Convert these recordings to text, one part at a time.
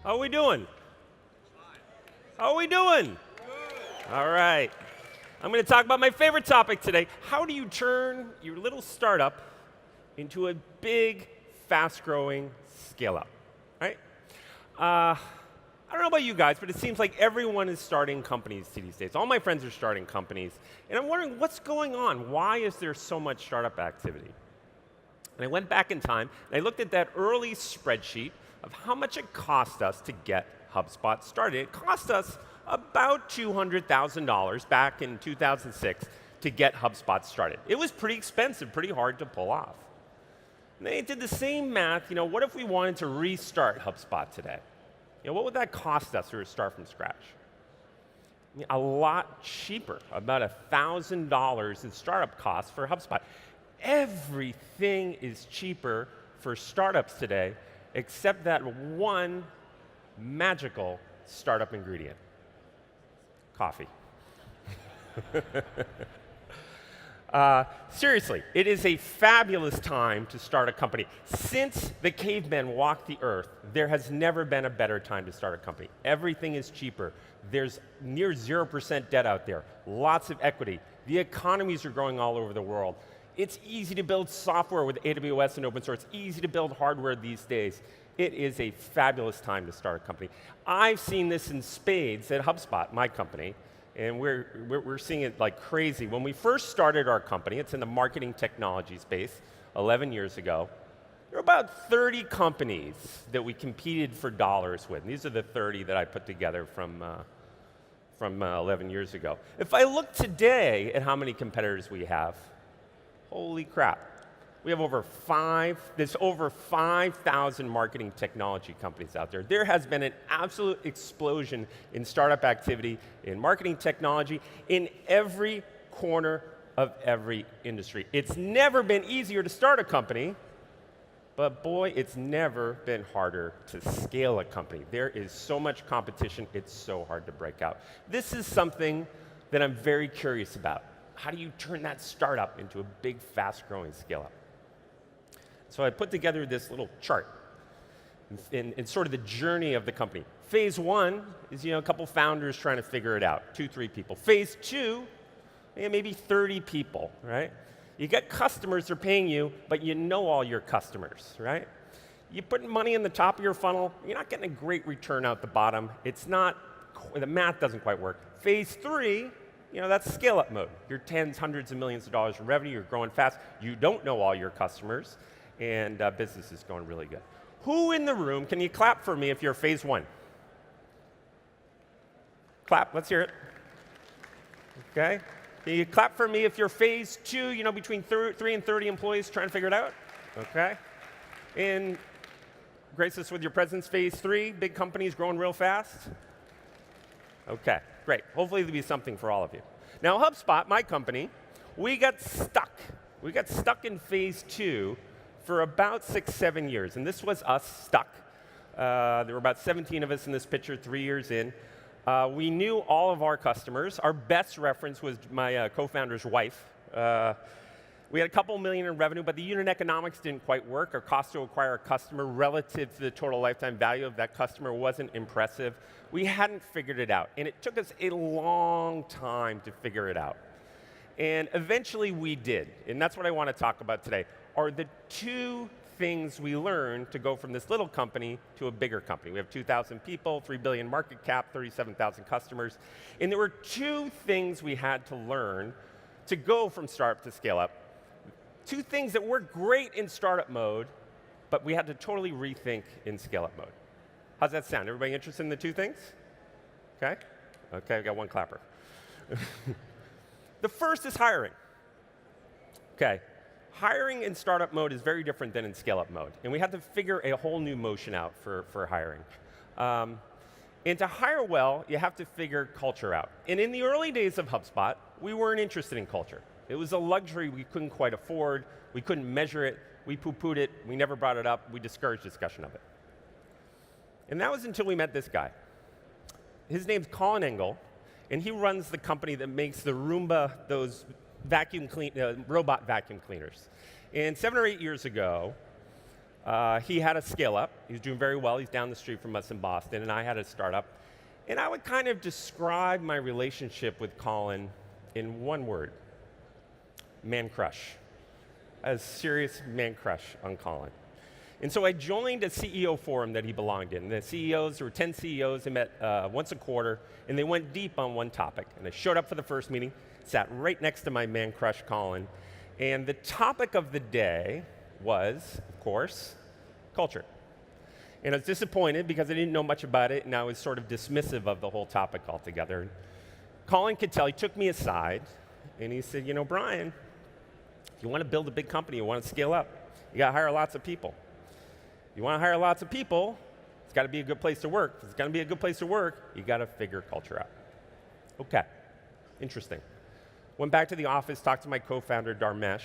How are we doing? How are we doing? All right. I'm going to talk about my favorite topic today. How do you turn your little startup into a big, fast-growing scale-up, right? I don't know about you guys, but it seems like everyone is starting companies these days. All my friends are starting companies, and I'm wondering what's going on? Why is there so much startup activity? And I went back in time, and I looked at that early spreadsheet of how much it cost us to get HubSpot started. It cost us about $200,000 back in 2006 to get HubSpot started. It was pretty expensive, pretty hard to pull off. And they did the same math, what if we wanted to restart HubSpot today? What would that cost us to start from scratch? A lot cheaper, about $1,000 in startup costs for HubSpot. Everything is cheaper for startups today, except that one magical startup ingredient: coffee. Seriously, it is a fabulous time to start a company. Since the cavemen walked the earth, there has never been a better time to start a company. Everything is cheaper. There's near 0% debt out there, lots of equity. The economies are growing all over the world. It's easy to build software with AWS and open source. It's easy to build hardware these days. It is a fabulous time to start a company. I've seen this in spades at HubSpot, my company, and we're seeing it like crazy. When we first started our company, it's in the marketing technology space 11 years ago, there were about 30 companies that we competed for dollars with. And these are the 30 that I put together from 11 years ago. If I look today at how many competitors we have, holy crap. We have there's over 5,000 marketing technology companies out there. There has been an absolute explosion in startup activity, in marketing technology, in every corner of every industry. It's never been easier to start a company, but boy, it's never been harder to scale a company. There is so much competition, it's so hard to break out. This is something that I'm very curious about. How do you turn that startup into a big, fast-growing scale-up? So I put together this little chart in sort of the journey of the company. Phase one is a couple founders trying to figure it out, 2-3 people. Phase two, maybe 30 people, right? You got customers that are paying you, but you know all your customers, right? You put money in the top of your funnel, you're not getting a great return out the bottom. The math doesn't quite work. Phase three, that's scale-up mode. You're tens, hundreds of millions of dollars in revenue, you're growing fast, you don't know all your customers, and business is going really good. Who in the room, can you clap for me if you're phase one? Clap, let's hear it. Okay. Can you clap for me if you're phase two, between 3 and 30 employees trying to figure it out? Okay. And grace us with your presence, phase three, big companies growing real fast? Okay, great. Hopefully there'll be something for all of you. Now, HubSpot, my company, we got stuck. We got stuck in phase two for about 6-7 years, and this was us stuck. There were about 17 of us in this picture 3 years in. We knew all of our customers. Our best reference was my co-founder's wife. We had a couple million in revenue, but the unit economics didn't quite work. Our cost to acquire a customer relative to the total lifetime value of that customer wasn't impressive. We hadn't figured it out, and it took us a long time to figure it out. And eventually we did, and that's what I want to talk about today, are the two things we learned to go from this little company to a bigger company. We have 2,000 people, $3 billion market cap, 37,000 customers, and there were two things we had to learn to go from startup to scale up. Two things that were great in startup mode, but we had to totally rethink in scale-up mode. How's that sound? Everybody interested in the two things? Okay? Okay, I got one clapper. The first is hiring. Okay, hiring in startup mode is very different than in scale-up mode, and we had to figure a whole new motion out for hiring. And to hire well, you have to figure culture out. And in the early days of HubSpot, we weren't interested in culture. It was a luxury we couldn't quite afford. We couldn't measure it. We poo-pooed it. We never brought it up. We discouraged discussion of it. And that was until we met this guy. His name's Colin Engel, and he runs the company that makes the Roomba, those robot vacuum cleaners. And 7 or 8 years ago, he had a scale up, He was doing very well. He's down the street from us in Boston, and I had a startup. And I would kind of describe my relationship with Colin in one word: man crush. A serious man crush on Colin. And so I joined a CEO forum that he belonged in. The CEOs, there were 10 CEOs, they met once a quarter, and they went deep on one topic. And I showed up for the first meeting, sat right next to my man crush, Colin, and the topic of the day was, of course, culture. And I was disappointed because I didn't know much about it, and I was sort of dismissive of the whole topic altogether. Colin could tell, he took me aside, and he said, you know, Brian, if you want to build a big company, you want to scale up, you got to hire lots of people. You want to hire lots of people, it's got to be a good place to work. If it's going to be a good place to work, you got to figure culture out. Okay, interesting. Went back to the office, talked to my co-founder, Dharmesh,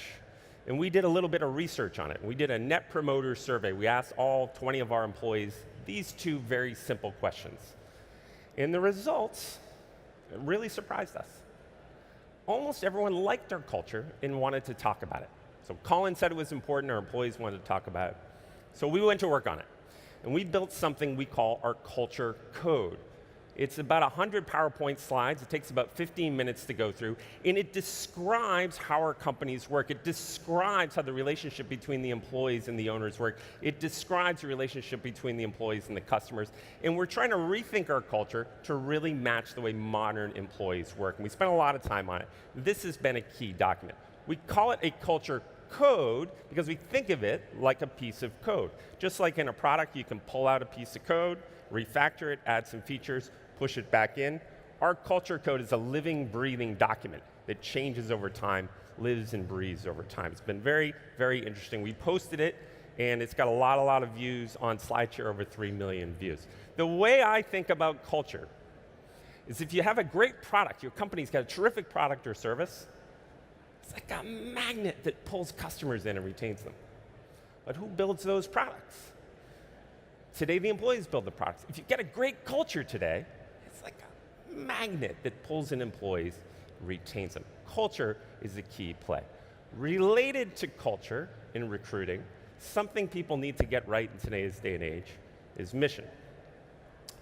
and we did a little bit of research on it. We did a net promoter survey. We asked all 20 of our employees these two very simple questions. And the results really surprised us. Almost everyone liked our culture and wanted to talk about it. So Colin said it was important, our employees wanted to talk about it. So we went to work on it. And we built something we call our culture code. It's about 100 PowerPoint slides. It takes about 15 minutes to go through. And it describes how our companies work. It describes how the relationship between the employees and the owners work. It describes the relationship between the employees and the customers. And we're trying to rethink our culture to really match the way modern employees work. And we spent a lot of time on it. This has been a key document. We call it a culture code because we think of it like a piece of code. Just like in a product, you can pull out a piece of code, refactor it, add some features, push it back in. Our culture code is a living, breathing document that changes over time, lives and breathes over time. It's been very, very interesting. We posted it, and it's got a lot of views on SlideShare, over 3 million views. The way I think about culture is if you have a great product, your company's got a terrific product or service, it's like a magnet that pulls customers in and retains them. But who builds those products? Today, the employees build the products. If you get a great culture today, it's like a magnet that pulls in employees, retains them. Culture is a key play. Related to culture in recruiting, something people need to get right in today's day and age is mission.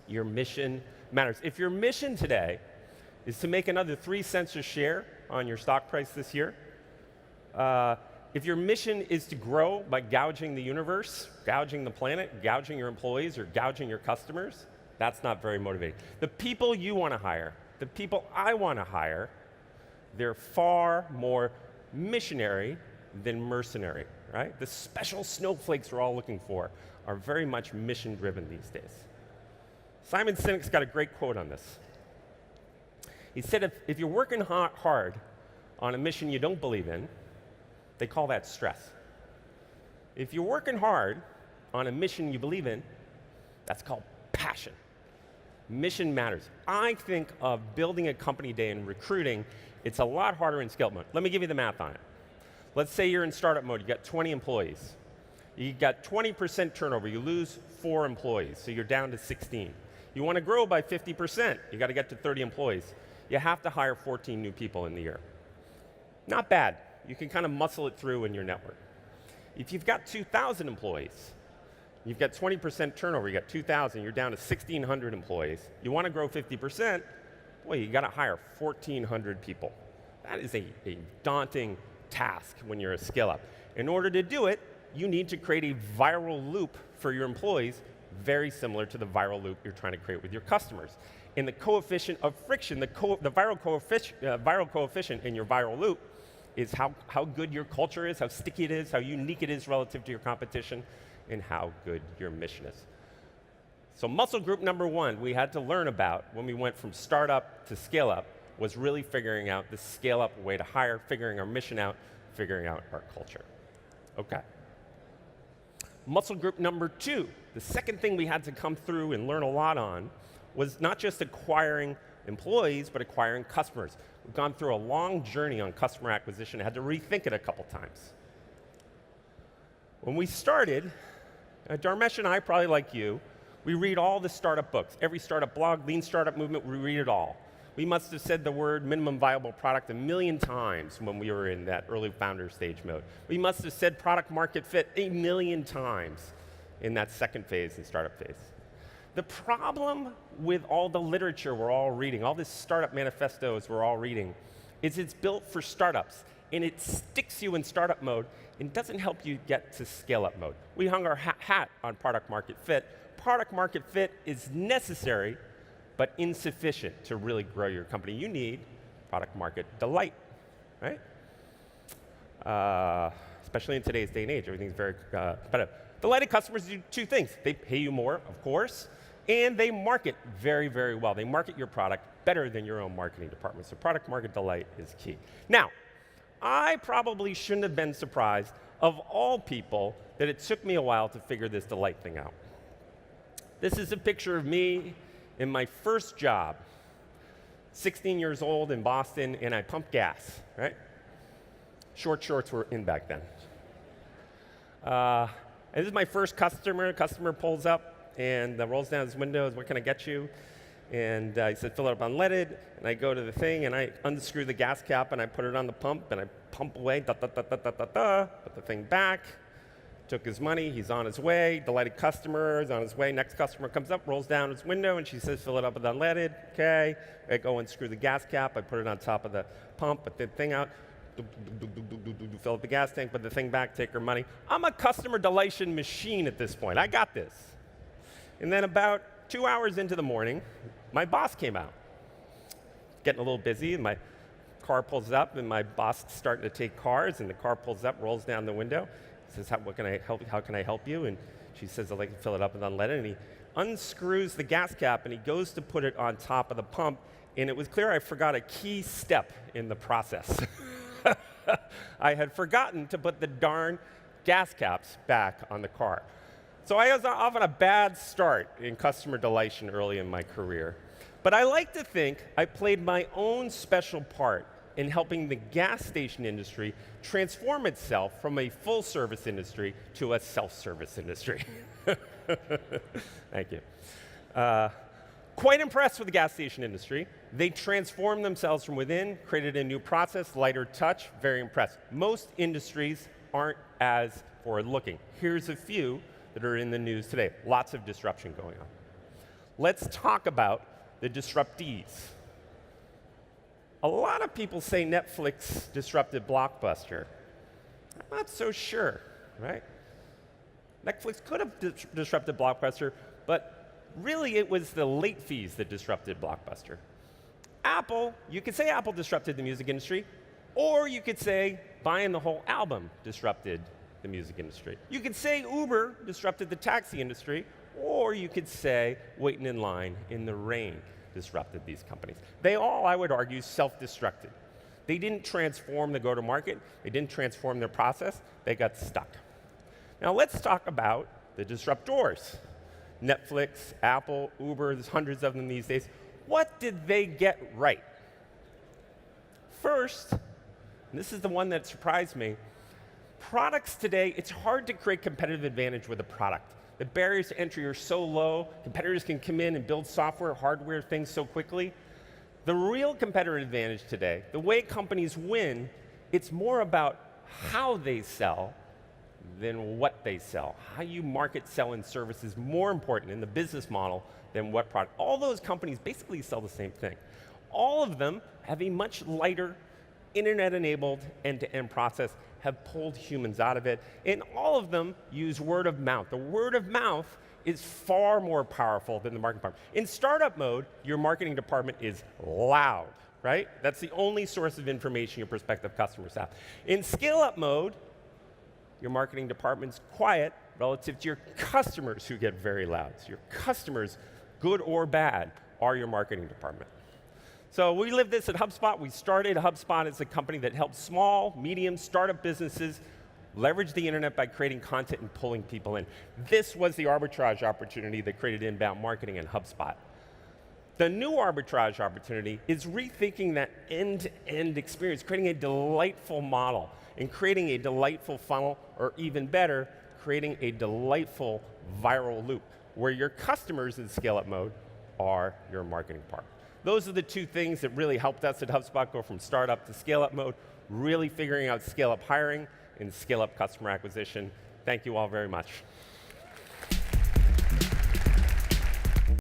Your mission matters. If your mission today is to make another 3 cents a share on your stock price this year, if your mission is to grow by gouging the universe, gouging the planet, gouging your employees, or gouging your customers, that's not very motivating. The people you want to hire, the people I want to hire, they're far more missionary than mercenary, right? The special snowflakes we're all looking for are very much mission-driven these days. Simon Sinek's got a great quote on this. He said, if you're working hard on a mission you don't believe in, they call that stress. If you're working hard on a mission you believe in, that's called passion. Mission matters. I think of building a company day and recruiting, it's a lot harder in scale mode. Let me give you the math on it. Let's say you're in startup mode, you got 20 employees. You got 20% turnover, you lose 4 employees, so you're down to 16. You want to grow by 50%, you got to get to 30 employees. You have to hire 14 new people in the year. Not bad. You can kind of muscle it through in your network. If you've got 2,000 employees, you've got 20% turnover, you got 2,000, you're down to 1,600 employees. You want to grow 50%, boy, you got to hire 1,400 people. That is a daunting task when you're a scale-up. In order to do it, you need to create a viral loop for your employees, very similar to the viral loop you're trying to create with your customers. And the coefficient of friction, the viral coefficient in your viral loop is how good your culture is, how sticky it is, how unique it is relative to your competition, and how good your mission is. So muscle group number 1 we had to learn about when we went from startup to scale up was really figuring out the scale up way to hire, figuring our mission out, figuring out our culture. Okay. Muscle group number 2, the second thing we had to come through and learn a lot on was not just acquiring employees, but acquiring customers. We've gone through a long journey on customer acquisition. I had to rethink it a couple times. When we started, Dharmesh and I, probably like you, we read all the startup books. Every startup blog, lean startup movement, we read it all. We must have said the word minimum viable product 1 million times when we were in that early founder stage mode. We must have said product market fit 1 million times. in that second phase and startup phase. The problem with all the literature we're all reading, all this startup manifestos we're all reading, is it's built for startups, and it sticks you in startup mode and doesn't help you get to scale-up mode. We hung our hat on product market fit. Product market fit is necessary, but insufficient to really grow your company. You need product market delight, right? Especially in today's day and age, everything's very competitive. Delighted customers do two things. They pay you more, of course, and they market very, very well. They market your product better than your own marketing department. So product market delight is key. Now, I probably shouldn't have been surprised, of all people, that it took me a while to figure this delight thing out. This is a picture of me in my first job, 16 years old in Boston, and I pumped gas, right? Short shorts were in back then. And this is my first customer. Customer pulls up and rolls down his window. What can I get you? And he said, fill it up unleaded. And I go to the thing, and I unscrew the gas cap, and I put it on the pump, and I pump away, put the thing back. Took his money. He's on his way. Delighted customer is on his way. Next customer comes up, rolls down his window, and she says, fill it up with unleaded. Okay. I go and screw the gas cap. I put it on top of the pump, put the thing out. Fill up the gas tank, put the thing back, take her money. I'm a customer delightion machine at this point. I got this. And then about 2 hours into the morning, my boss came out. Getting a little busy, and my car pulls up, and my boss is starting to take cars, and the car pulls up, rolls down the window. He says, what can I help you? How can I help you? And she says, I'd like to fill it up with unleaded. And he unscrews the gas cap, and he goes to put it on top of the pump, and it was clear I forgot a key step in the process. I had forgotten to put the darn gas caps back on the car. So I was off on a bad start in customer delightion early in my career. But I like to think I played my own special part in helping the gas station industry transform itself from a full-service industry to a self-service industry. Thank you. Quite impressed with the gas station industry. They transformed themselves from within, created a new process, lighter touch, very impressed. Most industries aren't as forward-looking. Here's a few that are in the news today. Lots of disruption going on. Let's talk about the disruptees. A lot of people say Netflix disrupted Blockbuster. I'm not so sure, right? Netflix could have disrupted Blockbuster, but really it was the late fees that disrupted Blockbuster. Apple, you could say Apple disrupted the music industry, or you could say buying the whole album disrupted the music industry. You could say Uber disrupted the taxi industry, or you could say waiting in line in the rain disrupted these companies. They all, I would argue, self-destructed. They didn't transform the go-to-market. They didn't transform their process. They got stuck. Now let's talk about the disruptors. Netflix, Apple, Uber, there's hundreds of them these days. What did they get right? First, and this is the one that surprised me, products today, it's hard to create competitive advantage with a product. The barriers to entry are so low, competitors can come in and build software, hardware, things so quickly. The real competitive advantage today, the way companies win, it's more about how they sell than what they sell. How you market, sell, and service is more important in the business model than what product. All those companies basically sell the same thing. All of them have a much lighter, internet-enabled, end-to-end process, have pulled humans out of it, and all of them use word of mouth. The word of mouth is far more powerful than the marketing department. In startup mode, your marketing department is loud, right? That's the only source of information your prospective customers have. In scale-up mode, your marketing department's quiet relative to your customers who get very loud. So your customers, good or bad, are your marketing department. So we live this at HubSpot. We started HubSpot as a company that helps small, medium, startup businesses leverage the internet by creating content and pulling people in. This was the arbitrage opportunity that created inbound marketing in HubSpot. The new arbitrage opportunity is rethinking that end-to-end experience, creating a delightful model and creating a delightful funnel, or even better, creating a delightful viral loop where your customers in scale-up mode are your marketing partner. Those are the two things that really helped us at HubSpot go from startup to scale-up mode, really figuring out scale-up hiring and scale-up customer acquisition. Thank you all very much.